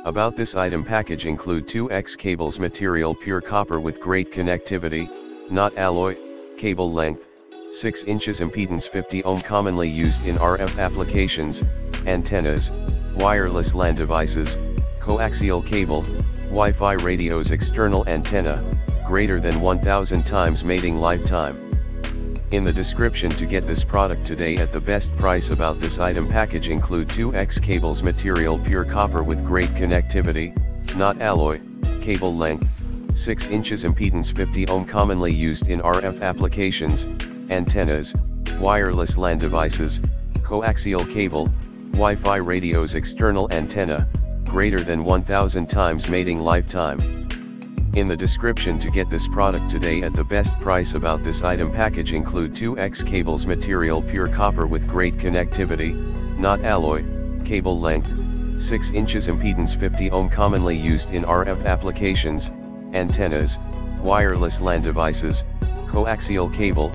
About this item package include 2X cables, material pure copper with great connectivity, not alloy, cable length, 6 inches, impedance 50 ohm, commonly used in RF applications, antennas, wireless LAN devices, coaxial cable, Wi-Fi radios, external antenna, greater than 1000 times mating lifetime. In the description to get this product today at the best price. About this item package include 2X cables, material pure copper with great connectivity, not alloy, cable length, 6 inches, impedance 50 ohm, commonly used in RF applications, antennas, wireless LAN devices, coaxial cable, Wi-Fi radios, external antenna, greater than 1000 times mating lifetime. In the description to get this product today at the best price. About this item package include 2X cables, material pure copper with great connectivity, not alloy, cable length, 6 inches, impedance 50 ohm, commonly used in RF applications, antennas, wireless LAN devices, coaxial cable,